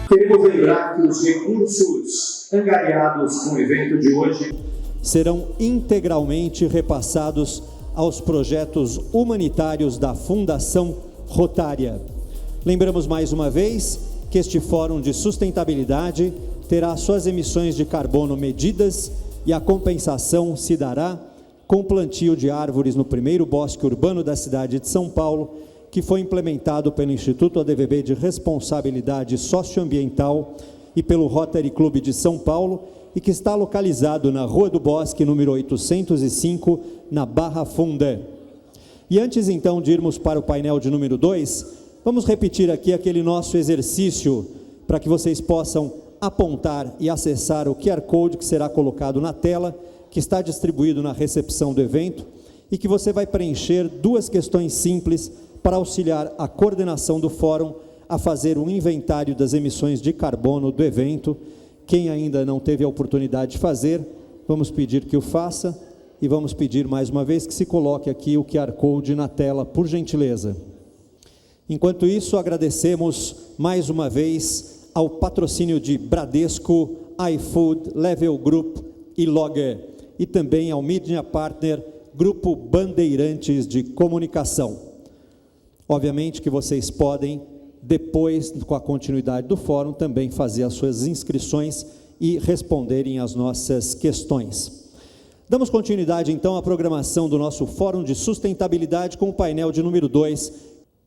Queremos lembrar que os recursos angariados com o evento de hoje serão integralmente repassados aos projetos humanitários da Fundação Rotária. Lembramos mais uma vez que este Fórum de Sustentabilidade terá suas emissões de carbono medidas e a compensação se dará com o plantio de árvores no primeiro bosque urbano da cidade de São Paulo, que foi implementado pelo Instituto ADVB de Responsabilidade Socioambiental e pelo Rotary Clube de São Paulo, e que está localizado na Rua do Bosque, número 805, na Barra Funda. E antes então de irmos para o painel de número 2, vamos repetir aqui aquele nosso exercício para que vocês possam apontar e acessar o QR Code que será colocado na tela, que está distribuído na recepção do evento, e que você vai preencher duas questões simples para auxiliar a coordenação do fórum a fazer um inventário das emissões de carbono do evento. Quem ainda não teve a oportunidade de fazer, vamos pedir que o faça e vamos pedir mais uma vez que se coloque aqui o QR Code na tela, por gentileza. Enquanto isso, agradecemos mais uma vez ao patrocínio de Bradesco, iFood, Level Group e Logger, e também ao Media Partner, Grupo Bandeirantes de Comunicação. Obviamente que vocês podem, depois, com a continuidade do fórum, também fazer as suas inscrições e responderem às nossas questões. Damos continuidade, então, à programação do nosso Fórum de Sustentabilidade com o painel de número 2.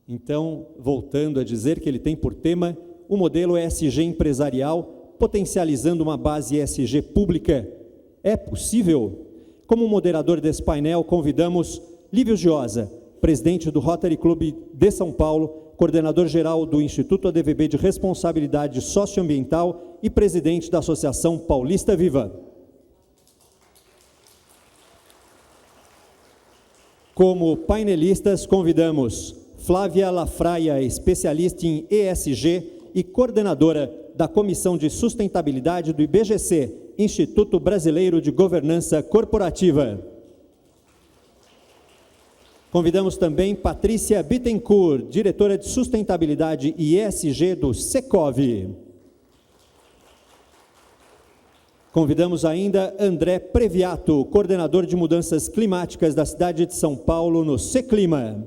Então, voltando a dizer que ele tem por tema o modelo ESG empresarial, potencializando uma base ESG pública. É possível? Como moderador desse painel, convidamos Lívio Giosa, presidente do Rotary Clube de São Paulo, coordenador-geral do Instituto ADVB de Responsabilidade Socioambiental e presidente da Associação Paulista Viva. Como painelistas, convidamos Flávia Lafraia, especialista em ESG e coordenadora da Comissão de Sustentabilidade do IBGC, Instituto Brasileiro de Governança Corporativa. Convidamos também Patrícia Bittencourt, diretora de Sustentabilidade e ESG do Secov. Convidamos ainda André Previato, coordenador de mudanças climáticas da cidade de São Paulo no Seclima.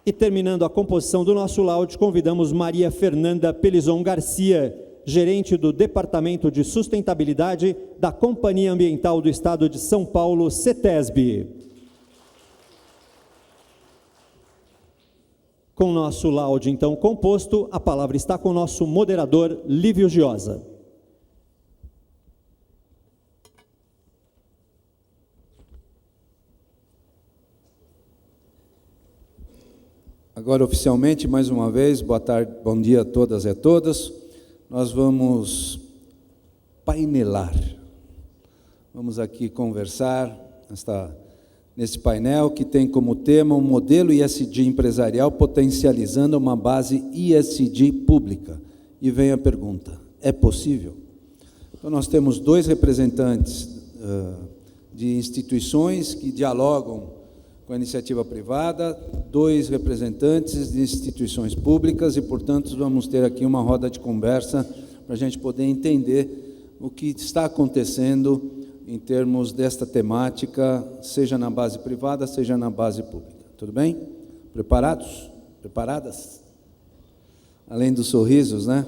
E terminando a composição do nosso laude, convidamos Maria Fernanda Pelizon Garcia, gerente do Departamento de Sustentabilidade da Companhia Ambiental do Estado de São Paulo, CETESB. Com o nosso laude, então, composto, a palavra está com o nosso moderador, Lívio Giosa. Agora, oficialmente, mais uma vez, boa tarde, bom dia a todas e a todos. Nós vamos painelar, vamos aqui conversar nesse painel que tem como tema um modelo ISD empresarial potencializando uma base ISD pública. E vem a pergunta, é possível? Então nós temos dois representantes de instituições que dialogam com a iniciativa privada, dois representantes de instituições públicas e, portanto, vamos ter aqui uma roda de conversa para a gente poder entender o que está acontecendo em termos desta temática, seja na base privada, seja na base pública. Tudo bem? Preparados? Preparadas? Além dos sorrisos, né?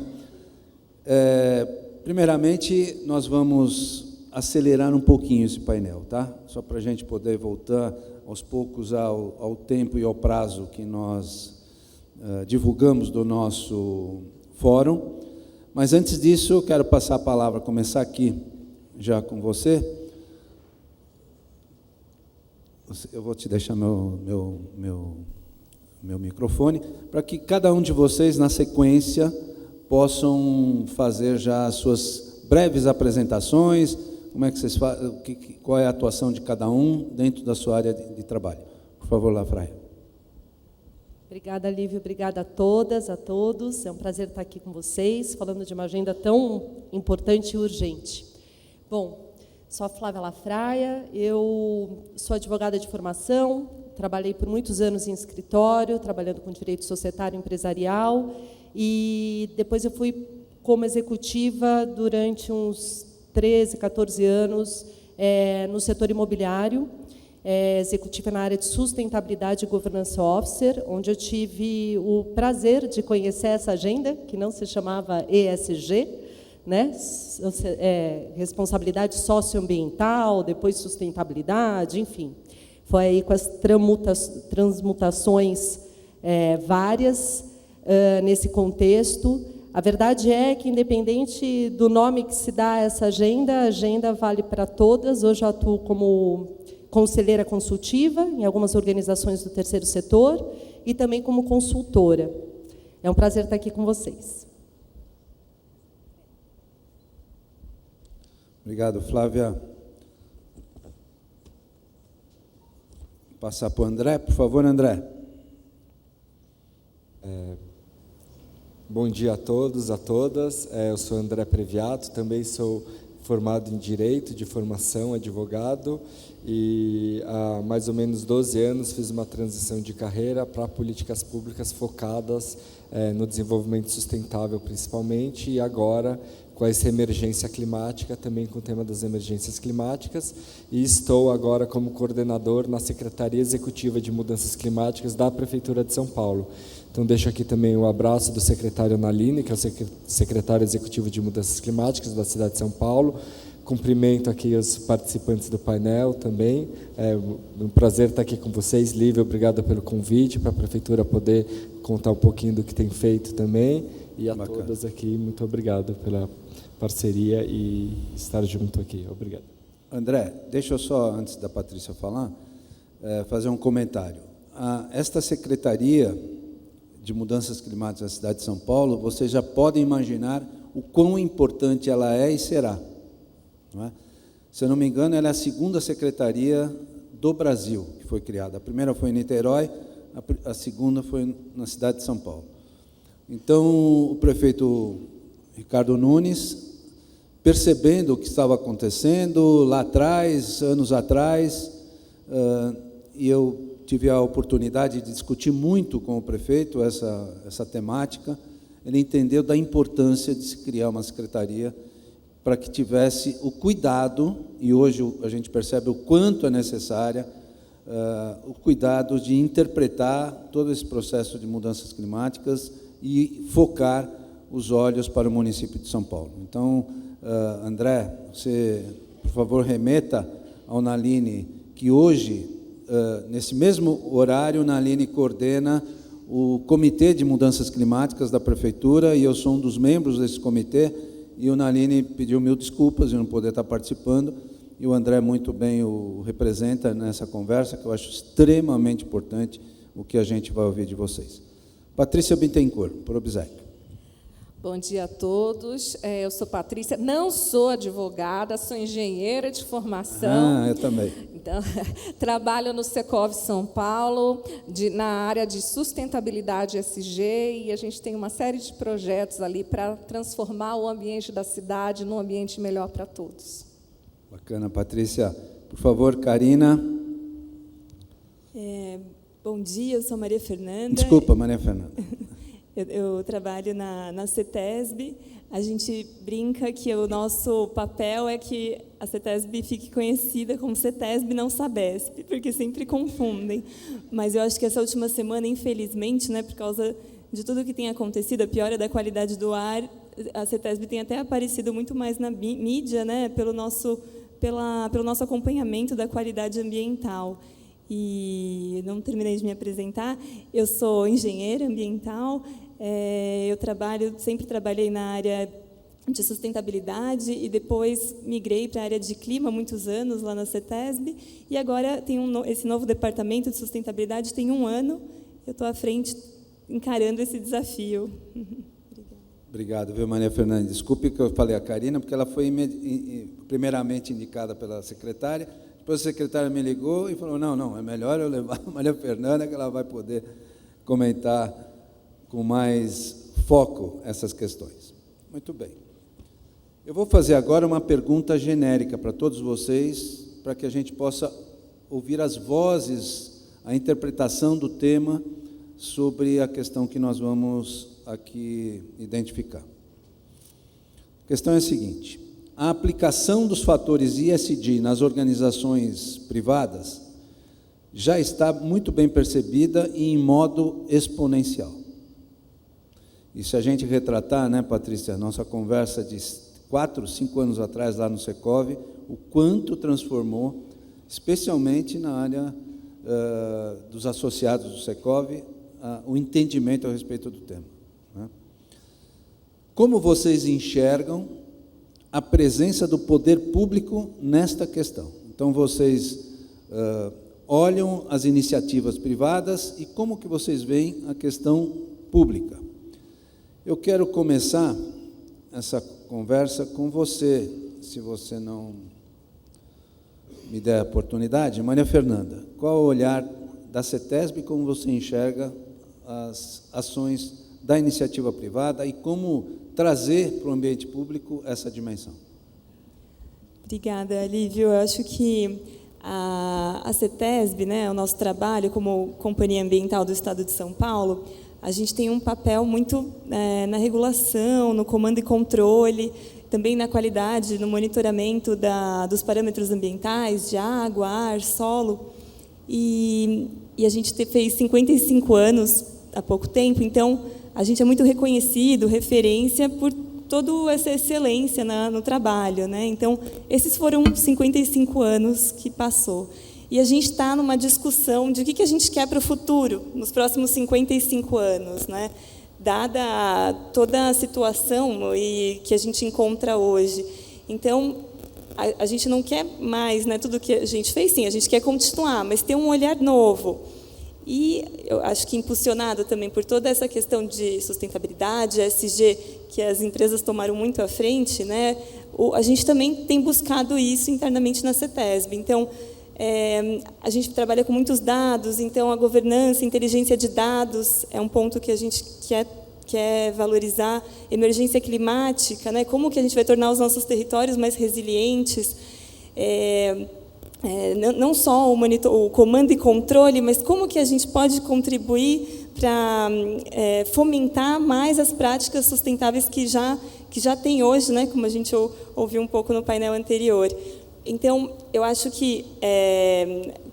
Primeiramente, nós vamos acelerar um pouquinho esse painel, tá? Só para a gente poder voltar aos poucos ao tempo e ao prazo que nós divulgamos do nosso fórum. Mas antes disso, eu quero passar a palavra, começar aqui já com você. Eu vou te deixar meu microfone, para que cada um de vocês, na sequência, possam fazer já as suas breves apresentações. Como é que vocês fazem, qual é a atuação de cada um dentro da sua área de trabalho? Por favor, Lafraia. Obrigada, Lívio. Obrigada a todas, a todos. É um prazer estar aqui com vocês, falando de uma agenda tão importante e urgente. Bom, sou a Flávia Lafraia, eu sou advogada de formação, trabalhei por muitos anos em escritório, trabalhando com direito societário e empresarial, e depois eu fui como executiva durante uns 13, 14 anos no setor imobiliário, executiva na área de sustentabilidade e governance officer, onde eu tive o prazer de conhecer essa agenda, que não se chamava ESG, né? Responsabilidade socioambiental, depois sustentabilidade, enfim. Foi aí com as transmutações várias nesse contexto. A verdade é que, independente do nome que se dá a essa agenda, a agenda vale para todas. Hoje eu atuo como conselheira consultiva em algumas organizações do terceiro setor e também como consultora. É um prazer estar aqui com vocês. Obrigado, Flávia. Vou passar para o André, por favor, André. Bom dia a todos, a todas. Eu sou André Previato, também sou formado em Direito de formação, advogado, e há mais ou menos 12 anos fiz uma transição de carreira para políticas públicas focadas no desenvolvimento sustentável, principalmente, e agora com essa emergência climática, também com o tema das emergências climáticas, e estou agora como coordenador na Secretaria Executiva de Mudanças Climáticas da Prefeitura de São Paulo. Então, deixo aqui também o abraço do secretário Naline, que é o secretário executivo de Mudanças Climáticas da cidade de São Paulo. Cumprimento aqui os participantes do painel também. É um prazer estar aqui com vocês. Lívia, obrigado pelo convite, para a Prefeitura poder contar um pouquinho do que tem feito também. E a todas aqui, muito obrigado pela parceria e estar junto aqui. Obrigado. André, deixa eu só, antes da Patrícia falar, fazer um comentário. Esta Secretaria de Mudanças Climáticas da cidade de São Paulo, vocês já podem imaginar o quão importante ela é e será. Não é? Se eu não me engano, ela é a segunda secretaria do Brasil que foi criada. A primeira foi em Niterói, a segunda foi na cidade de São Paulo. Então, o prefeito Ricardo Nunes, percebendo o que estava acontecendo lá atrás, anos atrás, e eu tive a oportunidade de discutir muito com o prefeito essa temática, ele entendeu da importância de se criar uma secretaria para que tivesse o cuidado, e hoje a gente percebe o quanto é necessária, o cuidado de interpretar todo esse processo de mudanças climáticas e focar os olhos para o município de São Paulo. Então, André, você, por favor, remeta ao Naline que hoje, nesse mesmo horário, o Naline coordena o Comitê de Mudanças Climáticas da Prefeitura, e eu sou um dos membros desse comitê, e o Naline pediu mil desculpas de não poder estar participando, e o André muito bem o representa nessa conversa, que eu acho extremamente importante o que a gente vai ouvir de vocês. Patrícia Bittencourt, por Obsec. Bom dia a todos. Eu sou Patrícia, não sou advogada, sou engenheira de formação. Eu também. Então, trabalho no Secov São Paulo, na área de sustentabilidade ESG, e a gente tem uma série de projetos ali para transformar o ambiente da cidade num ambiente melhor para todos. Bacana, Patrícia. Por favor, Karina. Bom dia, eu sou Maria Fernanda. Desculpa, Maria Fernanda. Eu trabalho na CETESB. A gente brinca que o nosso papel é que a CETESB fique conhecida como CETESB, não Sabesp, porque sempre confundem. Mas eu acho que essa última semana, infelizmente, né, por causa de tudo que tem acontecido, a piora da qualidade do ar, a CETESB tem até aparecido muito mais na mídia, né, pelo nosso acompanhamento da qualidade ambiental. E não terminei de me apresentar. Eu sou engenheira ambiental. Sempre trabalhei na área de sustentabilidade e depois migrei para a área de clima há muitos anos lá na CETESB, e agora tem esse novo departamento de sustentabilidade tem 1 ano. Eu estou à frente encarando esse desafio. Obrigado, viu, Maria Fernanda? Desculpe que eu falei a Karina, porque ela foi primeiramente indicada pela secretária. Depois a secretária me ligou e falou, não, é melhor eu levar a Maria Fernanda, que ela vai poder comentar com mais foco essas questões. Muito bem. Eu vou fazer agora uma pergunta genérica para todos vocês, para que a gente possa ouvir as vozes a interpretação do tema sobre a questão que nós vamos aqui identificar. A questão é a seguinte: a aplicação dos fatores ESG nas organizações privadas já está muito bem percebida e em modo exponencial. E se a gente retratar, né, Patrícia, a nossa conversa de 4, 5 anos atrás lá no Secov, o quanto transformou, especialmente na área dos associados do Secov, o entendimento a respeito do tema, né? Como vocês enxergam a presença do poder público nesta questão? Então, vocês olham as iniciativas privadas e como que vocês veem a questão pública? Eu quero começar essa conversa com você, se você não me der a oportunidade. Maria Fernanda, qual é o olhar da CETESB, como você enxerga as ações da iniciativa privada e como trazer para o ambiente público essa dimensão? Obrigada, Lívio. Eu acho que a CETESB, né, o nosso trabalho como Companhia Ambiental do Estado de São Paulo, a gente tem um papel muito na regulação, no comando e controle, também na qualidade, no monitoramento dos parâmetros ambientais, de água, ar, solo. E a gente fez 55 anos há pouco tempo, então a gente é muito reconhecido, referência por toda essa excelência no trabalho, né? Então, esses foram 55 anos que passou. E a gente está numa discussão de o que a gente quer para o futuro, nos próximos 55 anos, né? Dada toda a situação que a gente encontra hoje. Então, a gente não quer mais, né, tudo que a gente fez, sim, a gente quer continuar, mas ter um olhar novo. E eu acho que impulsionado também por toda essa questão de sustentabilidade, ESG, que as empresas tomaram muito à frente, né, a gente também tem buscado isso internamente na CETESB. Então, a gente trabalha com muitos dados, então a governança, inteligência de dados é um ponto que a gente quer valorizar, emergência climática, né? Como que a gente vai tornar os nossos territórios mais resilientes, não só o comando e controle, mas como que a gente pode contribuir para fomentar mais as práticas sustentáveis que já tem hoje, né? Como a gente ouviu um pouco no painel anterior. Então, eu acho que,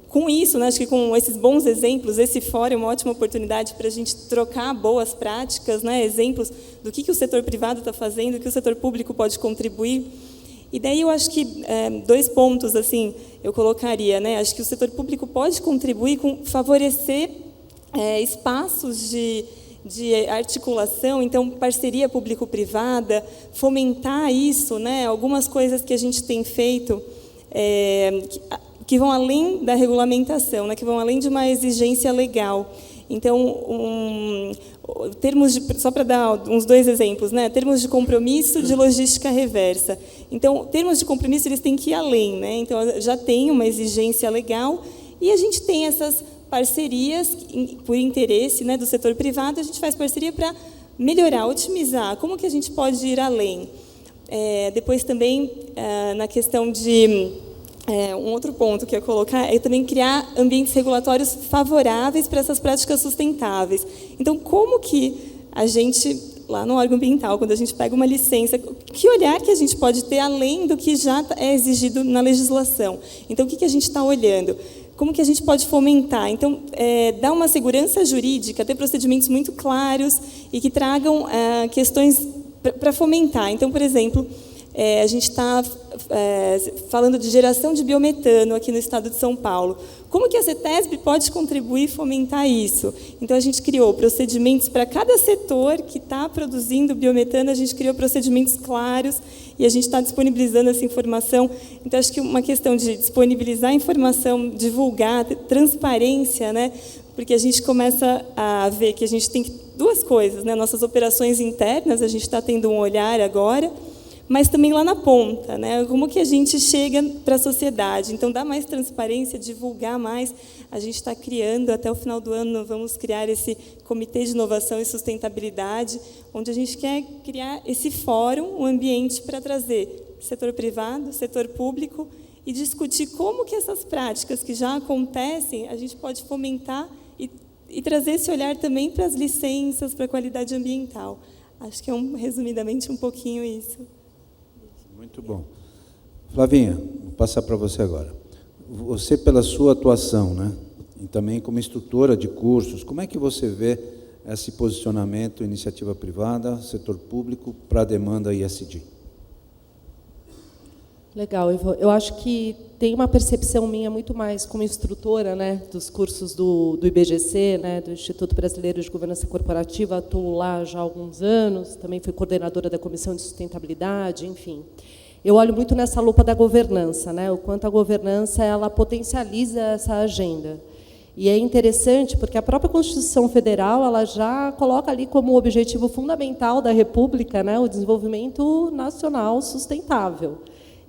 com isso, né, acho que com esses bons exemplos, esse fórum é uma ótima oportunidade para a gente trocar boas práticas, né, exemplos do que o setor privado está fazendo, o que o setor público pode contribuir. E daí eu acho que 2 pontos assim, eu colocaria, né? Acho que o setor público pode contribuir com favorecer espaços de articulação, então parceria público-privada, fomentar isso, né? Algumas coisas que a gente tem feito que vão além da regulamentação, né? Que vão além de uma exigência legal. Então, só para dar uns 2 exemplos, né? Termos de compromisso de logística reversa. Então, termos de compromisso eles têm que ir além, né? Então, já tem uma exigência legal e a gente tem essas parcerias por interesse, né, do setor privado. A gente faz parceria para melhorar, otimizar. Como que a gente pode ir além? Depois também na questão de um outro ponto que eu ia colocar é também criar ambientes regulatórios favoráveis para essas práticas sustentáveis. Então, como que a gente, lá no órgão ambiental, quando a gente pega uma licença, que olhar que a gente pode ter além do que já é exigido na legislação? Então, o que a gente está olhando? Como que a gente pode fomentar? Então, dar uma segurança jurídica, ter procedimentos muito claros e que tragam questões para fomentar. Então, por exemplo, a gente está falando de geração de biometano aqui no estado de São Paulo. Como que a CETESB pode contribuir e fomentar isso? Então, a gente criou procedimentos para cada setor que está produzindo biometano, a gente criou procedimentos claros e a gente está disponibilizando essa informação. Então, acho que uma questão de disponibilizar a informação, divulgar, transparência, né? Porque a gente começa a ver que a gente tem 2 coisas, né? Nossas operações internas, a gente está tendo um olhar agora, mas também lá na ponta, né? Como que a gente chega para a sociedade? Então, dar mais transparência, divulgar mais. A gente está criando, até o final do ano, vamos criar esse Comitê de Inovação e Sustentabilidade, onde a gente quer criar esse fórum, um ambiente para trazer setor privado, setor público e discutir como que essas práticas que já acontecem, a gente pode fomentar e trazer esse olhar também para as licenças, para a qualidade ambiental. Acho que é, resumidamente, um pouquinho isso. Muito bom. Flavinha, vou passar para você agora. Você, pela sua atuação, né, e também como instrutora de cursos, como é que você vê esse posicionamento, iniciativa privada, setor público, para a demanda ESG? Legal, Ivo. Eu acho que tem uma percepção minha muito mais como instrutora, né, dos cursos do IBGC, né, do Instituto Brasileiro de Governança Corporativa. Atuo lá já há alguns anos, também fui coordenadora da Comissão de Sustentabilidade, enfim. Eu olho muito nessa lupa da governança, né, o quanto a governança ela potencializa essa agenda. E é interessante porque a própria Constituição Federal ela já coloca ali como objetivo fundamental da República, né, o desenvolvimento nacional sustentável.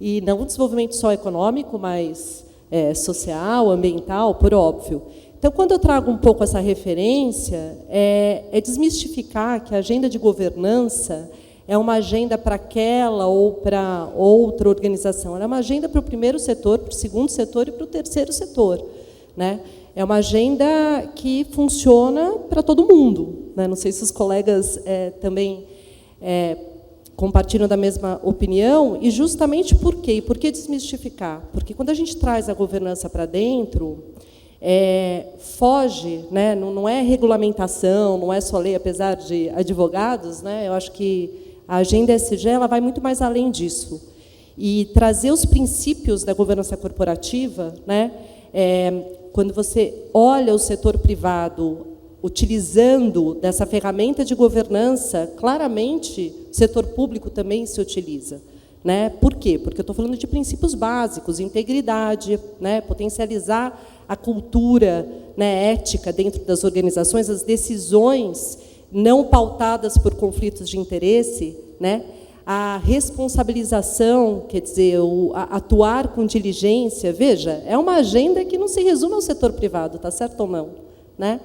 E não o desenvolvimento só econômico, mas social, ambiental, por óbvio. Então, quando eu trago um pouco essa referência, é desmistificar que a agenda de governança é uma agenda para aquela ou para outra organização. Ela é uma agenda para o primeiro setor, para o segundo setor e para o terceiro setor, né? É uma agenda que funciona para todo mundo, né? Não sei se os colegas também compartilham da mesma opinião, e justamente por quê? Por que desmistificar? Porque quando a gente traz a governança para dentro, foge, né? Não é regulamentação, não é só lei, apesar de advogados, né? Eu acho que a agenda ESG ela vai muito mais além disso. E trazer os princípios da governança corporativa, né? Quando você olha o setor privado utilizando dessa ferramenta de governança, claramente o setor público também se utiliza, né? Por quê? Porque eu estou falando de princípios básicos, integridade, né? Potencializar a cultura, né, ética dentro das organizações, as decisões não pautadas por conflitos de interesse, né? A responsabilização, quer dizer, atuar com diligência. Veja, é uma agenda que não se resume ao setor privado, tá certo ou não, né?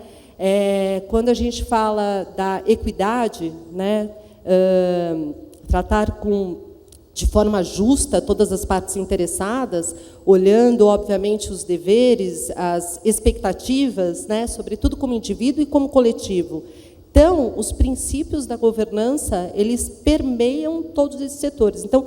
Quando a gente fala da equidade, né, tratar de forma justa todas as partes interessadas, olhando, obviamente, os deveres, as expectativas, né, sobretudo como indivíduo e como coletivo. Então, os princípios da governança, eles permeiam todos esses setores. Então,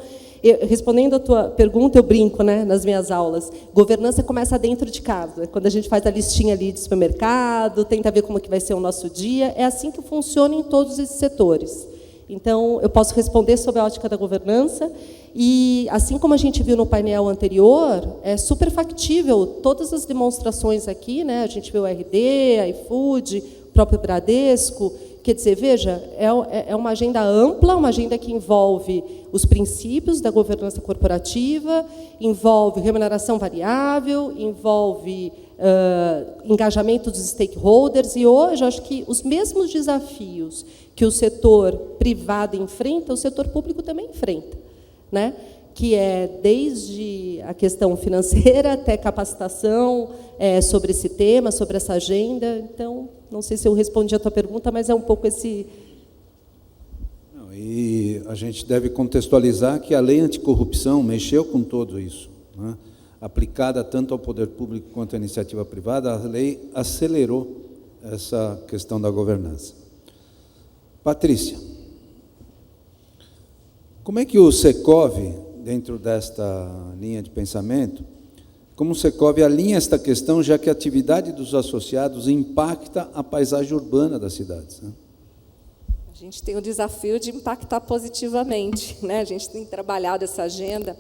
respondendo a tua pergunta, eu brinco, né, nas minhas aulas. Governança começa dentro de casa. Quando a gente faz a listinha ali de supermercado, tenta ver como que vai ser o nosso dia. É assim que funciona em todos esses setores. Então, eu posso responder sobre a ótica da governança. E, assim como a gente viu no painel anterior, é super factível todas as demonstrações aqui, né? A gente viu o RD, a iFood, o próprio Bradesco. Quer dizer, veja, é uma agenda ampla, uma agenda que envolve os princípios da governança corporativa, envolve remuneração variável, envolve engajamento dos stakeholders, e hoje acho que os mesmos desafios que o setor privado enfrenta, o setor público também enfrenta, né? Que é desde a questão financeira até capacitação sobre esse tema, sobre essa agenda. Então, não sei se eu respondi a tua pergunta, mas é um pouco esse... Não, e a gente deve contextualizar que a lei anticorrupção mexeu com tudo isso, né? Aplicada tanto ao poder público quanto à iniciativa privada, a lei acelerou essa questão da governança. Patrícia, como é que o Secov, dentro desta linha de pensamento, como o Secov alinha esta questão, já que a atividade dos associados impacta a paisagem urbana das cidades, né? A gente tem o desafio de impactar positivamente, né? A gente tem trabalhado essa agenda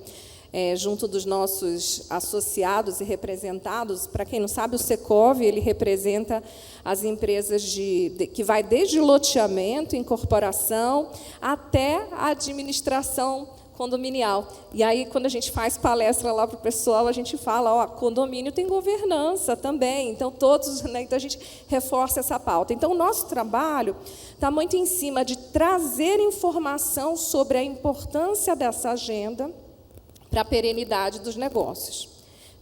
junto dos nossos associados e representados. Para quem não sabe, o Secov ele representa as empresas que vai desde loteamento, incorporação, até a administração condominial. E aí, quando a gente faz palestra lá para o pessoal, a gente fala, ó, condomínio tem governança também, então todos, né, então a gente reforça essa pauta. Então, o nosso trabalho está muito em cima de trazer informação sobre a importância dessa agenda para a perenidade dos negócios,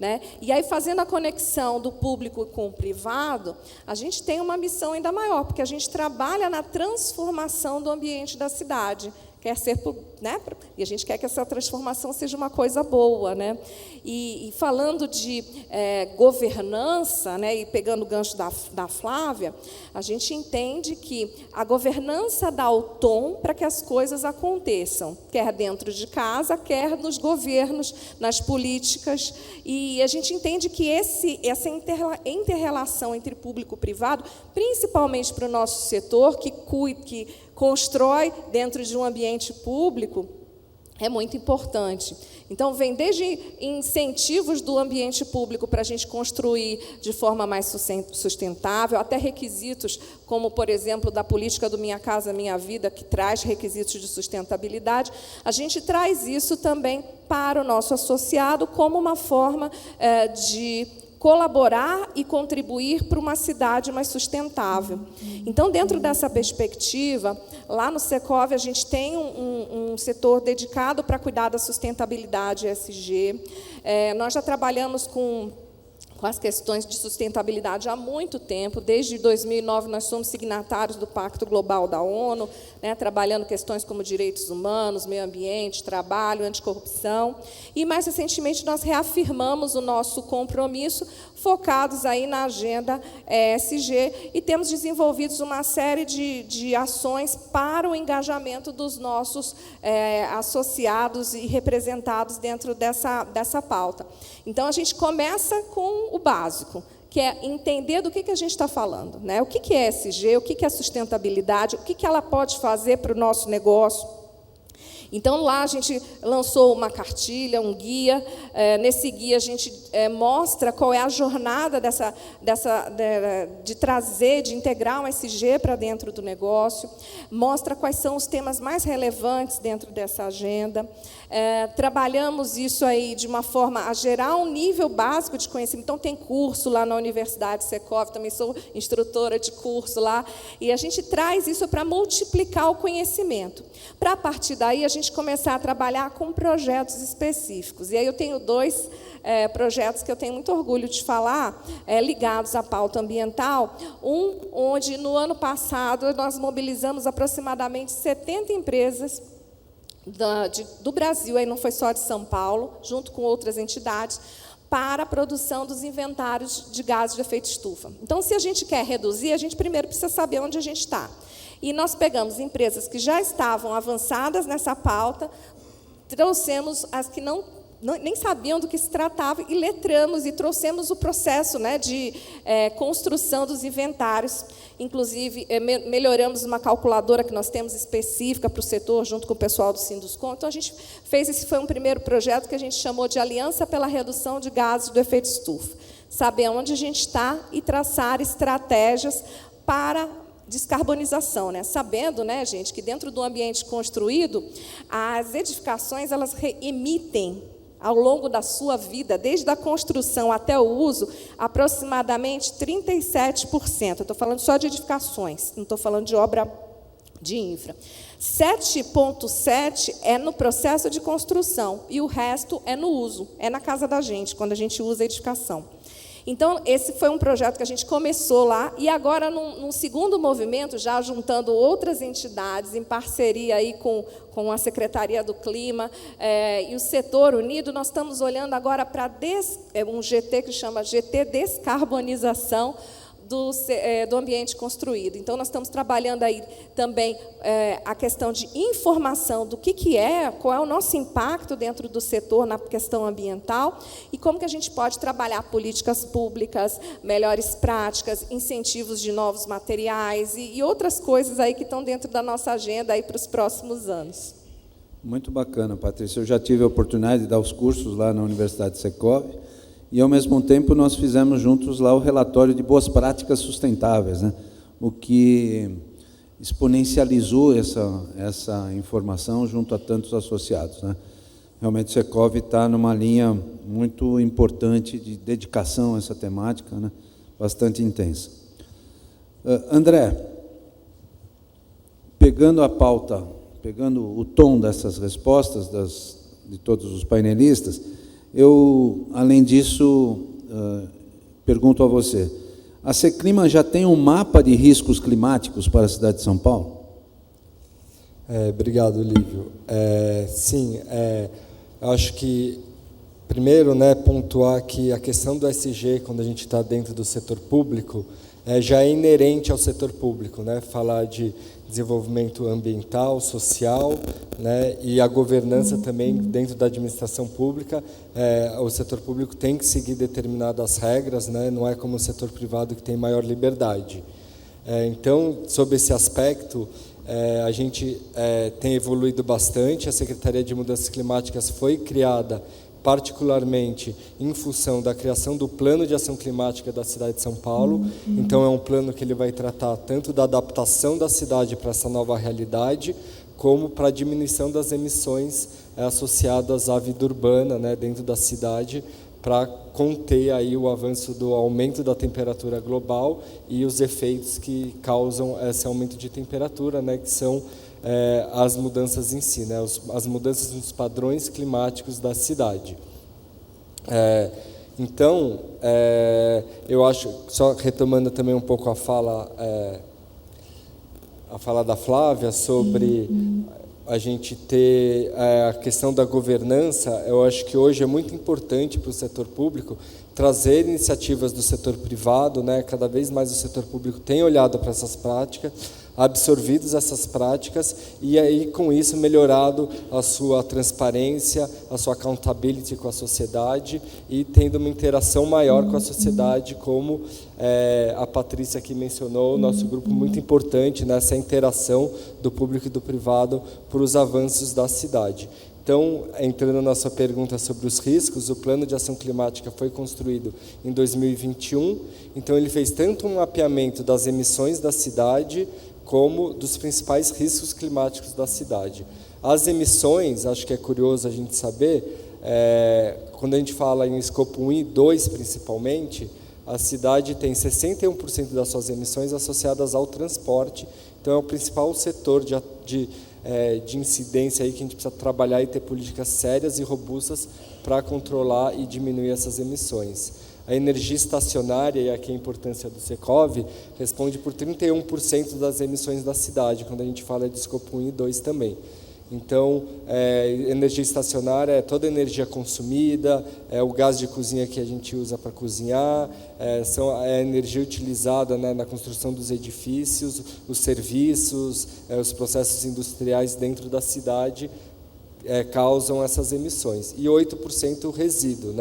né? E aí, fazendo a conexão do público com o privado, a gente tem uma missão ainda maior, porque a gente trabalha na transformação do ambiente da cidade, quer ser, né? E a gente quer que essa transformação seja uma coisa boa, né? E falando de governança, né? E pegando o gancho da Flávia, a gente entende que a governança dá o tom para que as coisas aconteçam, quer dentro de casa, quer nos governos, nas políticas, e a gente entende que essa inter-relação entre público e privado, principalmente para o nosso setor, que constrói dentro de um ambiente público, é muito importante. Então, vem desde incentivos do ambiente público para a gente construir de forma mais sustentável, até requisitos, como, por exemplo, da política do Minha Casa Minha Vida, que traz requisitos de sustentabilidade. A gente traz isso também para o nosso associado como uma forma de colaborar e contribuir para uma cidade mais sustentável. Então, dentro dessa perspectiva, lá no Secov, a gente tem um setor dedicado para cuidar da sustentabilidade ESG. Nós já trabalhamos com as questões de sustentabilidade há muito tempo. Desde 2009, nós somos signatários do Pacto Global da ONU, né, trabalhando questões como direitos humanos, meio ambiente, trabalho, anticorrupção. E, mais recentemente, nós reafirmamos o nosso compromisso, focados aí na agenda ESG, e temos desenvolvido uma série de ações para o engajamento dos nossos associados e representados dentro dessa pauta. Então, a gente começa com o básico, que é entender do que a gente está falando, né? O que é ESG, o que é sustentabilidade, o que ela pode fazer para o nosso negócio. Então, lá a gente lançou uma cartilha, um guia. Nesse guia, a gente mostra qual é a jornada de trazer, de integrar um ESG para dentro do negócio, mostra quais são os temas mais relevantes dentro dessa agenda. Trabalhamos isso aí de uma forma a gerar um nível básico de conhecimento. Então, tem curso lá na Universidade Secov, também sou instrutora de curso lá, e a gente traz isso para multiplicar o conhecimento. Para, a partir daí, a gente começar a trabalhar com projetos específicos. E aí eu tenho 2 projetos que eu tenho muito orgulho de falar, ligados à pauta ambiental. Onde, no ano passado, nós mobilizamos aproximadamente 70 empresas do Brasil, aí não foi só de São Paulo, junto com outras entidades, para a produção dos inventários de gases de efeito estufa. Então, se a gente quer reduzir, a gente primeiro precisa saber onde a gente está. E nós pegamos empresas que já estavam avançadas nessa pauta, trouxemos as que nem sabiam do que se tratava e letramos e trouxemos o processo, né, de construção dos inventários. Inclusive, melhoramos uma calculadora que nós temos específica para o setor, junto com o pessoal do Sinduscon. Então, a gente fez, esse foi um primeiro projeto que a gente chamou de Aliança pela Redução de Gases do Efeito Estufa. Saber onde a gente está e traçar estratégias para descarbonização, né? Sabendo, né, gente, que dentro do ambiente construído, as edificações elas emitem ao longo da sua vida, desde a construção até o uso, aproximadamente 37%. Eu estou falando só de edificações, não estou falando de obra de infra. 7,7% é no processo de construção e o resto é no uso, é na casa da gente, quando a gente usa a edificação. Então, esse foi um projeto que a gente começou lá, e agora, num segundo movimento, já juntando outras entidades, em parceria aí com a Secretaria do Clima e o Setor Unido, nós estamos olhando agora para um GT que chama GT Descarbonização do ambiente construído. Então, nós estamos trabalhando aí também a questão de informação do que é, qual é o nosso impacto dentro do setor na questão ambiental e como que a gente pode trabalhar políticas públicas, melhores práticas, incentivos de novos materiais e outras coisas aí que estão dentro da nossa agenda aí para os próximos anos. Muito bacana, Patrícia. Eu já tive a oportunidade de dar os cursos lá na Universidade Secov, e, ao mesmo tempo, nós fizemos juntos lá o relatório de boas práticas sustentáveis, né? O que exponencializou essa informação junto a tantos associados, né? Realmente, o Secov está numa linha muito importante de dedicação a essa temática, né? Bastante intensa. André, pegando a pauta, pegando o tom dessas respostas de todos os painelistas, eu, além disso, pergunto a você, a Seclima já tem um mapa de riscos climáticos para a cidade de São Paulo? Obrigado, Lívio. Sim, eu acho que, primeiro, pontuar que a questão do ESG, quando a gente está dentro do setor público, já é inerente ao setor público, falar de desenvolvimento ambiental, social, e a governança também dentro da administração pública. O setor público tem que seguir determinadas regras, não é como o setor privado que tem maior liberdade. Então, sob esse aspecto, a gente tem evoluído bastante. A Secretaria de Mudanças Climáticas foi criada particularmente em função da criação do Plano de Ação Climática da cidade de São Paulo. Então, é um plano que ele vai tratar tanto da adaptação da cidade para essa nova realidade, como para a diminuição das emissões associadas à vida urbana, dentro da cidade, para conter aí o avanço do aumento da temperatura global e os efeitos que causam esse aumento de temperatura, que são as mudanças em si, as mudanças nos padrões climáticos da cidade. Então, eu acho, só retomando também um pouco a fala da Flávia sobre a gente ter a questão da governança. Eu acho que hoje é muito importante para o setor público trazer iniciativas do setor privado, cada vez mais o setor público tem olhado para essas práticas, absorvido essas práticas e aí com isso melhorado a sua transparência, a sua accountability com a sociedade e tendo uma interação maior com a sociedade, como a Patrícia aqui mencionou, nosso grupo muito importante nessa interação do público e do privado para os avanços da cidade. Então, entrando na sua pergunta sobre os riscos, o Plano de Ação Climática foi construído em 2021, então ele fez tanto um mapeamento das emissões da cidade, como dos principais riscos climáticos da cidade. As emissões, acho que é curioso a gente saber, quando a gente fala em escopo 1 e 2 principalmente, a cidade tem 61% das suas emissões associadas ao transporte, então é o principal setor de incidência aí que a gente precisa trabalhar e ter políticas sérias e robustas para controlar e diminuir essas emissões. A energia estacionária, e aqui a importância do Secov, responde por 31% das emissões da cidade, quando a gente fala de escopo 1 e 2 também. Então, energia estacionária é toda a energia consumida, o gás de cozinha que a gente usa para cozinhar, é a energia utilizada na construção dos edifícios, os serviços, os processos industriais dentro da cidade causam essas emissões. E 8% o resíduo.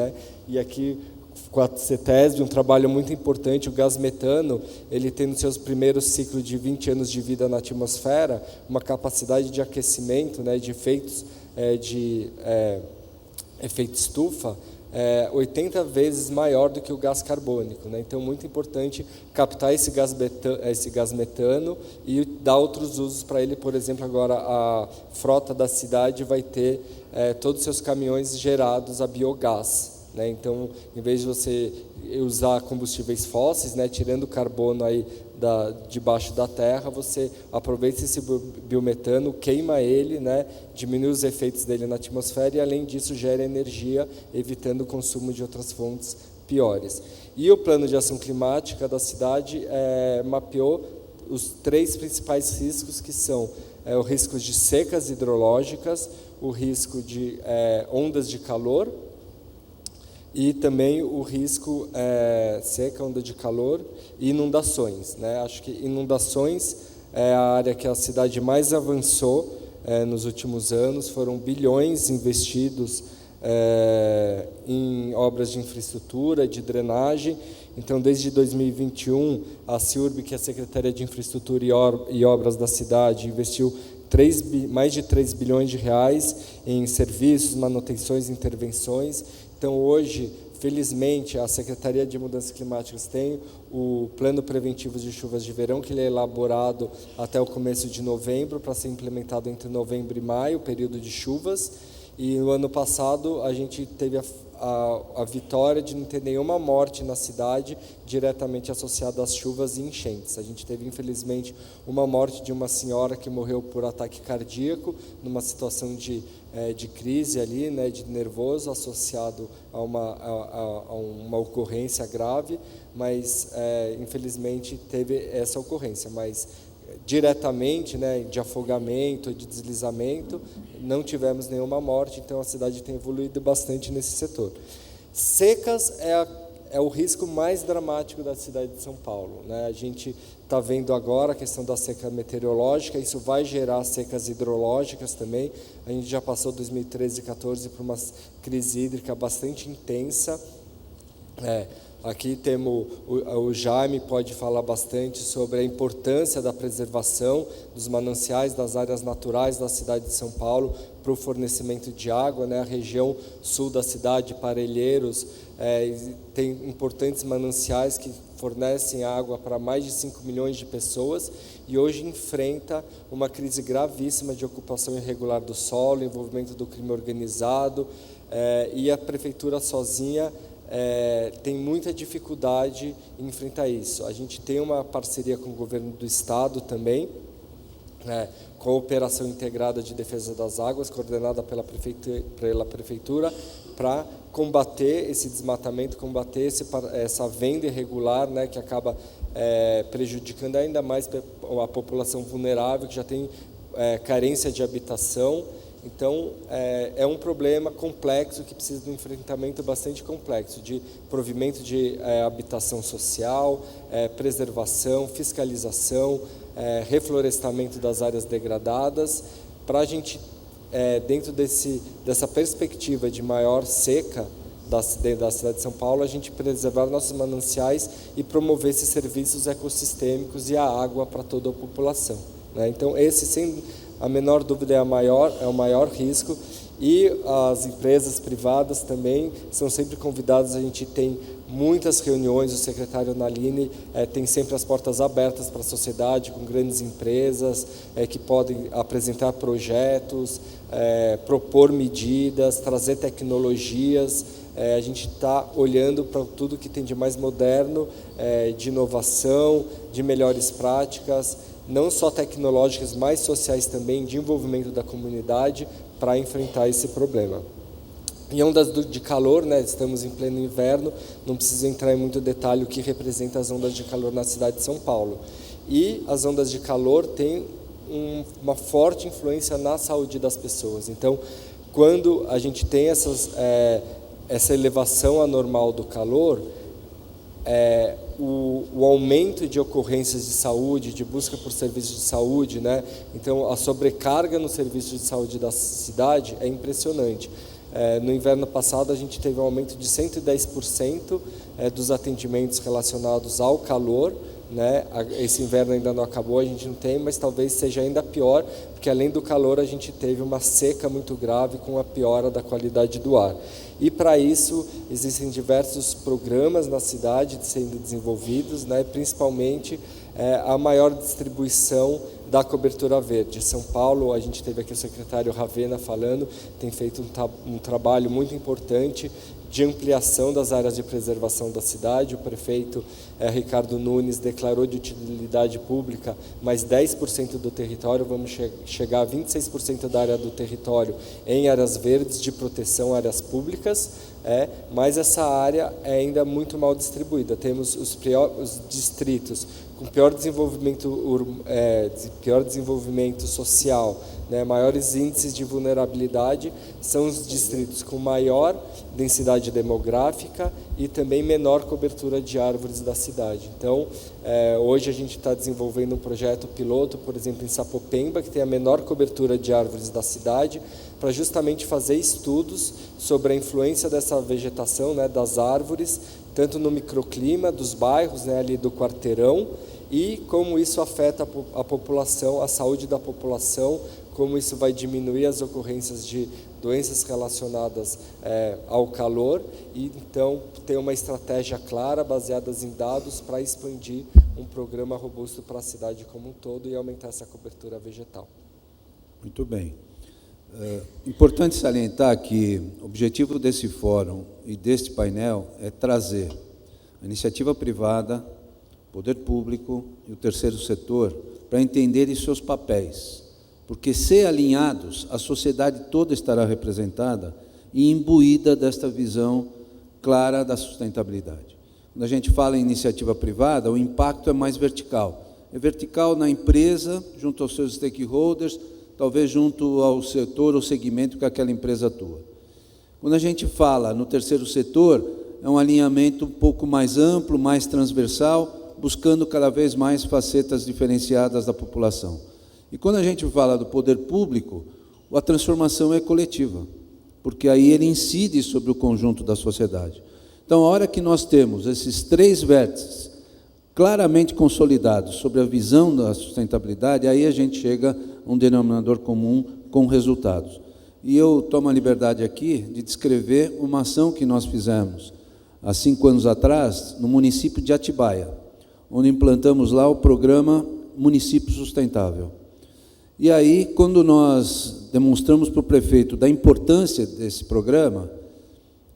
E aqui, com a CETESB, um trabalho muito importante, o gás metano, ele tem nos seus primeiros ciclos de 20 anos de vida na atmosfera, uma capacidade de aquecimento, de efeitos de efeito estufa, 80 vezes maior do que o gás carbônico. Então, muito importante captar esse gás metano e dar outros usos para ele. Por exemplo, agora a frota da cidade vai ter todos os seus caminhões gerados a biogás. Então, em vez de você usar combustíveis fósseis, tirando o carbono aí debaixo da terra, você aproveita esse biometano, queima ele, diminui os efeitos dele na atmosfera e, além disso, gera energia, evitando o consumo de outras fontes piores. E o Plano de Ação Climática da cidade mapeou os 3 principais riscos, que são o risco de secas hidrológicas, o risco de ondas de calor, e também o risco seca, onda de calor e inundações. Acho que inundações é a área que a cidade mais avançou nos últimos anos. Foram bilhões investidos em obras de infraestrutura, de drenagem. Então, desde 2021, a CIURB, que é a Secretaria de Infraestrutura e Obras da cidade, investiu mais de 3 bilhões de reais em serviços, manutenções e intervenções. Então, hoje, felizmente, a Secretaria de Mudanças Climáticas tem o Plano Preventivo de Chuvas de Verão, que ele é elaborado até o começo de novembro, para ser implementado entre novembro e maio, período de chuvas. E no ano passado, a gente teve a vitória de não ter nenhuma morte na cidade diretamente associada às chuvas e enchentes. A gente teve, infelizmente, uma morte de uma senhora que morreu por ataque cardíaco, numa situação de crise ali, de nervoso, associado a uma ocorrência grave, mas, infelizmente, teve essa ocorrência. Mas diretamente, né, de afogamento, de deslizamento, não tivemos nenhuma morte, então a cidade tem evoluído bastante nesse setor. Secas é o risco mais dramático da cidade de São Paulo, né? A gente está vendo agora a questão da seca meteorológica, isso vai gerar secas hidrológicas também. A gente já passou 2013 e 2014 por uma crise hídrica bastante intensa. Aqui temos o Jaime, pode falar bastante sobre a importância da preservação dos mananciais, das áreas naturais da cidade de São Paulo para o fornecimento de água, né? A região sul da cidade, Parelheiros, tem importantes mananciais que fornecem água para mais de 5 milhões de pessoas e hoje enfrenta uma crise gravíssima de ocupação irregular do solo, envolvimento do crime organizado, e a prefeitura sozinha tem muita dificuldade em enfrentar isso. A gente tem uma parceria com o governo do estado também, com a Operação Integrada de Defesa das Águas, coordenada pela prefeitura, para combater esse desmatamento, combater essa venda irregular, né, que acaba prejudicando ainda mais a população vulnerável, que já tem carência de habitação. Então, é um problema complexo que precisa de um enfrentamento bastante complexo, de provimento de habitação social, preservação, fiscalização, reflorestamento das áreas degradadas, para a gente, dentro dessa perspectiva de maior seca da cidade de São Paulo, a gente preservar nossos mananciais e promover esses serviços ecossistêmicos e a água para toda a população, né? Então, esse, sem a menor dúvida, é o maior risco, e as empresas privadas também são sempre convidadas. A gente tem muitas reuniões, o secretário Naline tem sempre as portas abertas para a sociedade, com grandes empresas que podem apresentar projetos, propor medidas, trazer tecnologias. A gente está olhando para tudo que tem de mais moderno, de inovação, de melhores práticas, não só tecnológicas, mas sociais também, de envolvimento da comunidade para enfrentar esse problema. Em ondas de calor, né, estamos em pleno inverno, não preciso entrar em muito detalhe o que representa as ondas de calor na cidade de São Paulo. E as ondas de calor têm uma forte influência na saúde das pessoas. Então, quando a gente tem essa elevação anormal do calor, o aumento de ocorrências de saúde, de busca por serviços de saúde, né? Então, a sobrecarga no serviço de saúde da cidade é impressionante. No inverno passado, a gente teve um aumento de 110% dos atendimentos relacionados ao calor, né? Esse inverno ainda não acabou, a gente não tem, mas talvez seja ainda pior, porque além do calor, a gente teve uma seca muito grave com a piora da qualidade do ar. E para isso existem diversos programas na cidade sendo desenvolvidos, né, principalmente a maior distribuição da cobertura verde. São Paulo, a gente teve aqui o secretário Ravena falando, tem feito um trabalho muito importante de ampliação das áreas de preservação da cidade. O prefeito Ricardo Nunes declarou de utilidade pública mais 10% do território, vamos chegar a 26% da área do território em áreas verdes de proteção, áreas públicas, mas essa área é ainda muito mal distribuída. Temos os distritos com pior desenvolvimento social, né, maiores índices de vulnerabilidade, são os distritos com maior densidade demográfica e também menor cobertura de árvores da cidade. Então, hoje a gente está desenvolvendo um projeto piloto, por exemplo, em Sapopemba, que tem a menor cobertura de árvores da cidade, para justamente fazer estudos sobre a influência dessa vegetação, né, das árvores, tanto no microclima dos bairros, né, ali do quarteirão, e como isso afeta a população, a saúde da população, como isso vai diminuir as ocorrências de doenças relacionadas ao calor, e então ter uma estratégia clara, baseada em dados, para expandir um programa robusto para a cidade como um todo e aumentar essa cobertura vegetal. Muito bem. Importante salientar que o objetivo desse fórum e deste painel é trazer a iniciativa privada, poder público e o terceiro setor para entenderem seus papéis, porque, se alinhados, a sociedade toda estará representada e imbuída desta visão clara da sustentabilidade. Quando a gente fala em iniciativa privada, o impacto é mais vertical, É vertical na empresa, junto aos seus stakeholders, talvez junto ao setor ou segmento que aquela empresa atua. Quando a gente fala no terceiro setor, é um alinhamento um pouco mais amplo, mais transversal, buscando cada vez mais facetas diferenciadas da população. E quando a gente fala do poder público, a transformação é coletiva, porque aí ele incide sobre o conjunto da sociedade. Então, a hora que nós temos esses 3 vértices claramente consolidados sobre a visão da sustentabilidade, aí a gente chega a um denominador comum com resultados. E eu tomo a liberdade aqui de descrever uma ação que nós fizemos há 5 anos atrás, no município de Atibaia, onde implantamos lá o programa Município Sustentável. E aí, quando nós demonstramos para o prefeito da importância desse programa,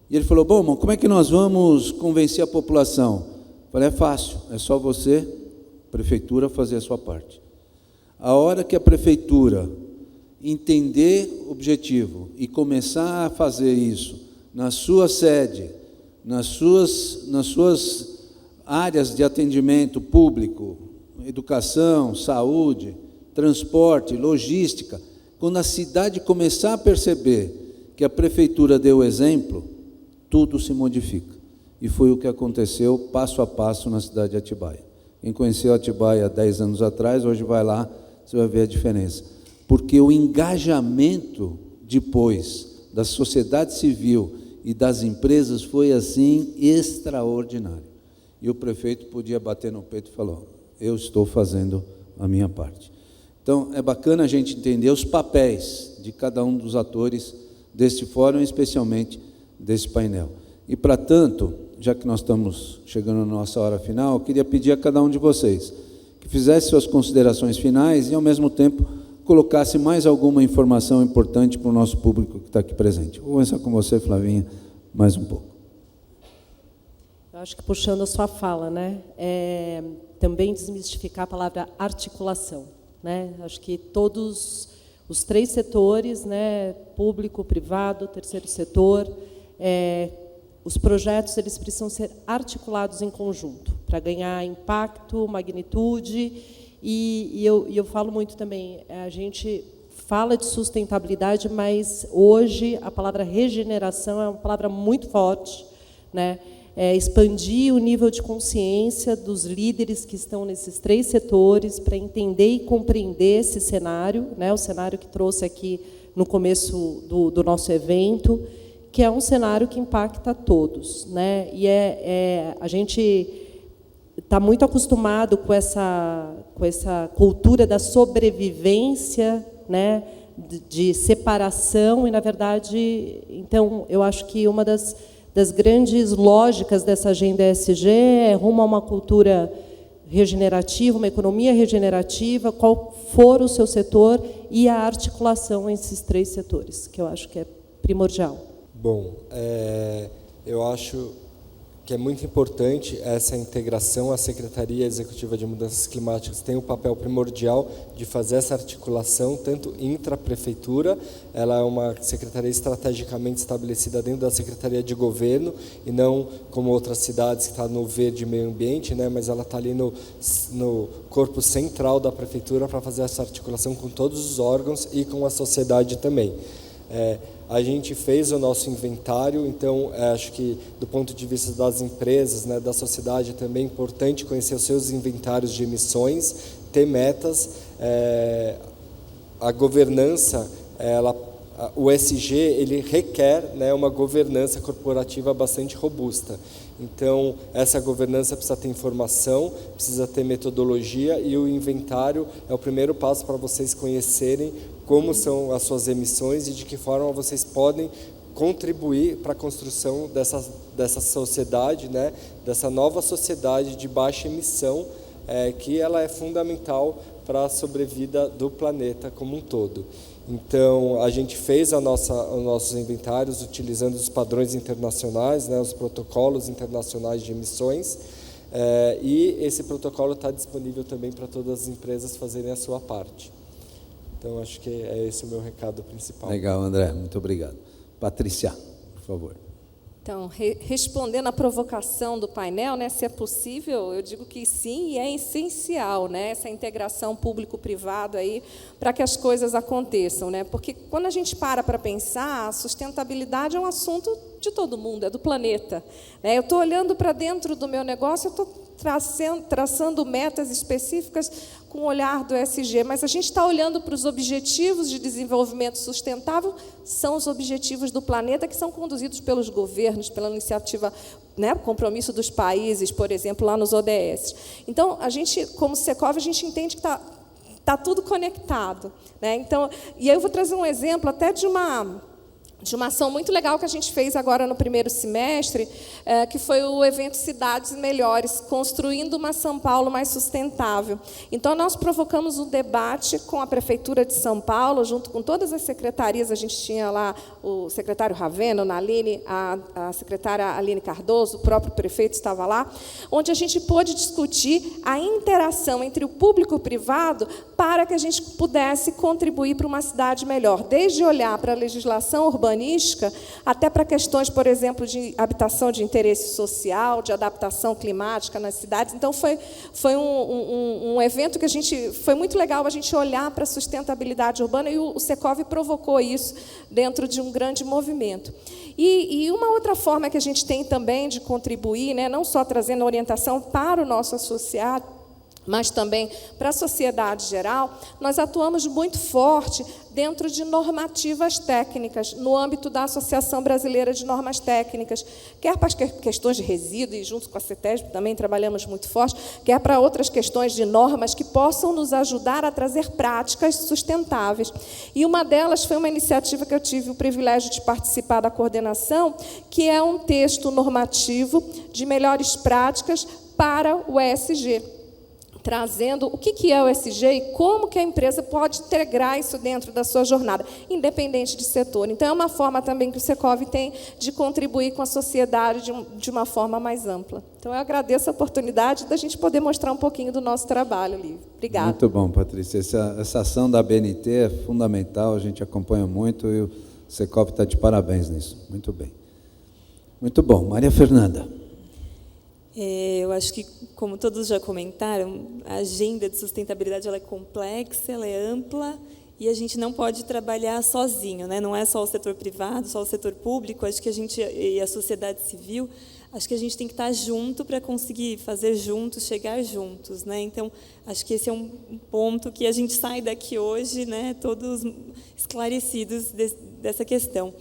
e ele falou, bom, como é que nós vamos convencer a população? Eu falei, é fácil, é só você, prefeitura, fazer a sua parte. A hora que a prefeitura entender o objetivo e começar a fazer isso na sua sede, nas suas áreas de atendimento público, educação, saúde, transporte, logística, quando a cidade começar a perceber que a prefeitura deu o exemplo, tudo se modifica. E foi o que aconteceu passo a passo na cidade de Atibaia. Quem conheceu Atibaia há 10 anos atrás, hoje vai lá, você vai ver a diferença. Porque o engajamento depois da sociedade civil e das empresas foi assim extraordinário. E o prefeito podia bater no peito e falou, eu estou fazendo a minha parte. Então, é bacana a gente entender os papéis de cada um dos atores deste fórum, especialmente desse painel. E, para tanto, já que nós estamos chegando na nossa hora final, eu queria pedir a cada um de vocês que fizesse suas considerações finais e, ao mesmo tempo, colocasse mais alguma informação importante para o nosso público que está aqui presente. Vou começar com você, Flavinha, mais um pouco. Eu acho que, puxando a sua fala, né, também desmistificar a palavra articulação, né? Acho que todos os 3 setores, né, público, privado, terceiro setor, os projetos eles precisam ser articulados em conjunto para ganhar impacto, magnitude. E eu falo muito também, a gente fala de sustentabilidade, mas hoje a palavra regeneração é uma palavra muito forte, né? Expandir o nível de consciência dos líderes que estão nesses 3 setores para entender e compreender esse cenário, né? O cenário que trouxe aqui no começo do nosso evento, que é um cenário que impacta todos, né? E a gente está muito acostumado com essa cultura da sobrevivência, né? De separação, e, na verdade, então, eu acho que uma das grandes lógicas dessa agenda ESG é rumo a uma cultura regenerativa, uma economia regenerativa, qual for o seu setor, e a articulação entre esses 3 setores, que eu acho que é primordial. Bom, eu acho que é muito importante essa integração. A Secretaria Executiva de Mudanças Climáticas tem o papel primordial de fazer essa articulação, tanto intra-prefeitura, ela é uma secretaria estrategicamente estabelecida dentro da Secretaria de Governo, e não como outras cidades que está no verde meio ambiente, né, mas ela está ali no corpo central da prefeitura para fazer essa articulação com todos os órgãos e com a sociedade também. A gente fez o nosso inventário, então acho que do ponto de vista das empresas, né, da sociedade, também é importante conhecer os seus inventários de emissões, ter metas. A governança, o ESG, ele requer, né, uma governança corporativa bastante robusta. Então, essa governança precisa ter informação, precisa ter metodologia, e o inventário é o primeiro passo para vocês conhecerem como são as suas emissões e de que forma vocês podem contribuir para a construção dessa sociedade, né, dessa nova sociedade de baixa emissão, que ela é fundamental para a sobrevida do planeta como um todo. Então, a gente fez os nossos inventários utilizando os padrões internacionais, né, os protocolos internacionais de emissões, e esse protocolo está disponível também para todas as empresas fazerem a sua parte. Então, acho que é esse o meu recado principal. Legal, André, muito obrigado. Patrícia, por favor. Então, respondendo à provocação do painel, né, se é possível, eu digo que sim, e é essencial, né, essa integração público-privado aí para que as coisas aconteçam, né? Porque quando a gente para pensar, a sustentabilidade é um assunto de todo mundo, é do planeta, né? Eu estou olhando para dentro do meu negócio, eu estou traçando metas específicas com o olhar do ESG, mas a gente está olhando para os objetivos de desenvolvimento sustentável, são os objetivos do planeta que são conduzidos pelos governos, pela iniciativa, né, compromisso dos países, por exemplo, lá nos ODS. Então, a gente, como Secov, a gente entende que está tudo conectado, né? Então, e aí eu vou trazer um exemplo até de uma ação muito legal que a gente fez agora no primeiro semestre, que foi o evento Cidades Melhores, construindo uma São Paulo mais sustentável. Então, nós provocamos um debate com a Prefeitura de São Paulo, junto com todas as secretarias, a gente tinha lá o secretário Ravena, Naline, a secretária Aline Cardoso, o próprio prefeito estava lá, onde a gente pôde discutir a interação entre o público e o privado para que a gente pudesse contribuir para uma cidade melhor, desde olhar para a legislação urbanística, até para questões, por exemplo, de habitação de interesse social, de adaptação climática nas cidades. Então, foi um evento que foi muito legal a gente olhar para a sustentabilidade urbana, e o Secov provocou isso dentro de um grande movimento. E uma outra forma que a gente tem também de contribuir, né, não só trazendo orientação para o nosso associado, mas também para a sociedade geral, nós atuamos muito forte dentro de normativas técnicas, no âmbito da Associação Brasileira de Normas Técnicas, quer para as questões de resíduo, e junto com a CETESB também trabalhamos muito forte, quer para outras questões de normas que possam nos ajudar a trazer práticas sustentáveis. E uma delas foi uma iniciativa que eu tive o privilégio de participar da coordenação, que é um texto normativo de melhores práticas para o ESG, trazendo o que é o ESG e como que a empresa pode integrar isso dentro da sua jornada, independente de setor. Então, é uma forma também que o Secov tem de contribuir com a sociedade de uma forma mais ampla. Então, eu agradeço a oportunidade da gente poder mostrar um pouquinho do nosso trabalho, Lívia. Obrigada. Muito bom, Patrícia. Essa ação da BNT é fundamental, a gente acompanha muito e o Secov está de parabéns nisso. Muito bem. Muito bom. Maria Fernanda. Eu acho que, como todos já comentaram, a agenda de sustentabilidade ela é complexa, ela é ampla, e a gente não pode trabalhar sozinho, né? Não é só o setor privado, só o setor público. Acho que a gente, e a sociedade civil, acho que a gente tem que estar junto para conseguir fazer juntos, chegar juntos, né? Então, acho que esse é um ponto que a gente sai daqui hoje, né, todos esclarecidos dessa questão.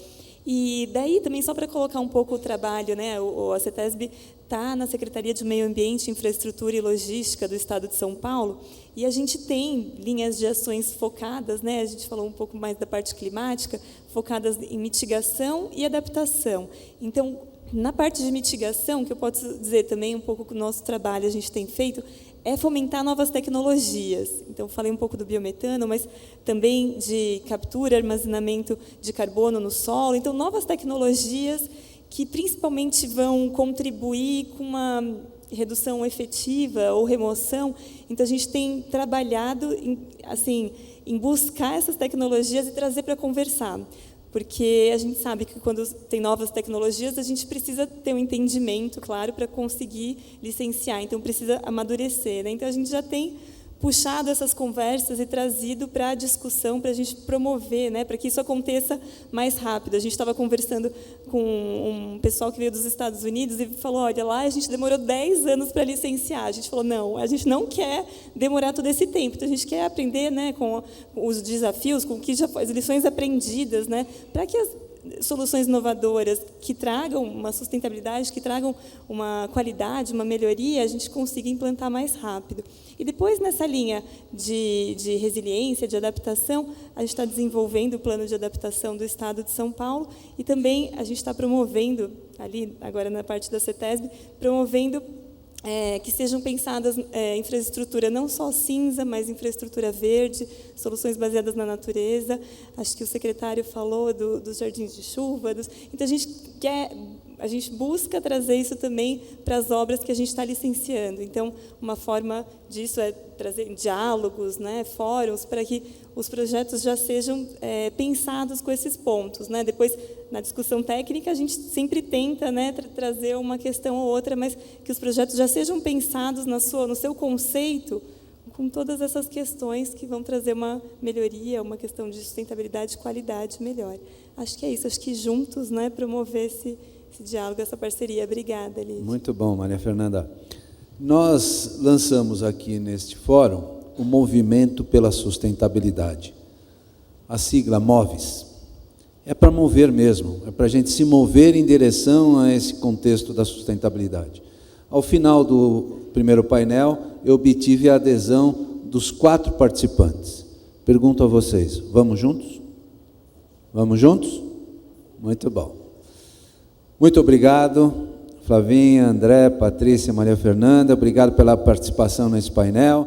E daí, também, só para colocar um pouco o trabalho, né, a CETESB está na Secretaria de Meio Ambiente, Infraestrutura e Logística do Estado de São Paulo, e a gente tem linhas de ações focadas, né, a gente falou um pouco mais da parte climática, focadas em mitigação e adaptação. Então, na parte de mitigação, que eu posso dizer também um pouco que o nosso trabalho a gente tem feito, é fomentar novas tecnologias. Então, falei um pouco do biometano, mas também de captura, armazenamento de carbono no solo. Então, novas tecnologias que principalmente vão contribuir com uma redução efetiva ou remoção. Então, a gente tem trabalhado em buscar essas tecnologias e trazer para conversar. Porque a gente sabe que, quando tem novas tecnologias, a gente precisa ter um entendimento, claro, para conseguir licenciar. Então, precisa amadurecer, né? Então, a gente já tem puxado essas conversas e trazido para a discussão, para a gente promover, né, para que isso aconteça mais rápido. A gente estava conversando com um pessoal que veio dos Estados Unidos e falou, olha, lá a gente demorou 10 anos para licenciar. A gente falou, não, a gente não quer demorar todo esse tempo, então a gente quer aprender, né, com os desafios, com as lições aprendidas, né, para que as soluções inovadoras que tragam uma sustentabilidade, que tragam uma qualidade, uma melhoria, a gente consiga implantar mais rápido. E depois, nessa linha de resiliência, de adaptação, a gente está desenvolvendo o plano de adaptação do Estado de São Paulo, e também a gente está promovendo, ali, agora na parte da CETESB, promovendo que sejam pensadas infraestrutura não só cinza, mas infraestrutura verde, soluções baseadas na natureza. Acho que o secretário falou dos jardins de chuva. Então, a gente quer a gente busca trazer isso também para as obras que a gente está licenciando. Então, uma forma disso é trazer diálogos, né, fóruns, para que os projetos já sejam pensados com esses pontos, né? Depois, na discussão técnica, a gente sempre tenta, né, trazer uma questão ou outra, mas que os projetos já sejam pensados no seu conceito, com todas essas questões que vão trazer uma melhoria, uma questão de sustentabilidade e qualidade melhor. Acho que é isso, acho que juntos, né, promover esse diálogo, essa parceria. Obrigada, Lídia. Muito bom, Maria Fernanda. Nós lançamos aqui neste fórum o Movimento pela Sustentabilidade. A sigla MOVES. É para mover mesmo, é para a gente se mover em direção a esse contexto da sustentabilidade. Ao final do primeiro painel, eu obtive a adesão dos 4 participantes. Pergunto a vocês, vamos juntos? Vamos juntos? Muito bom. Muito obrigado, Flavinha, André, Patrícia, Maria Fernanda, obrigado pela participação nesse painel.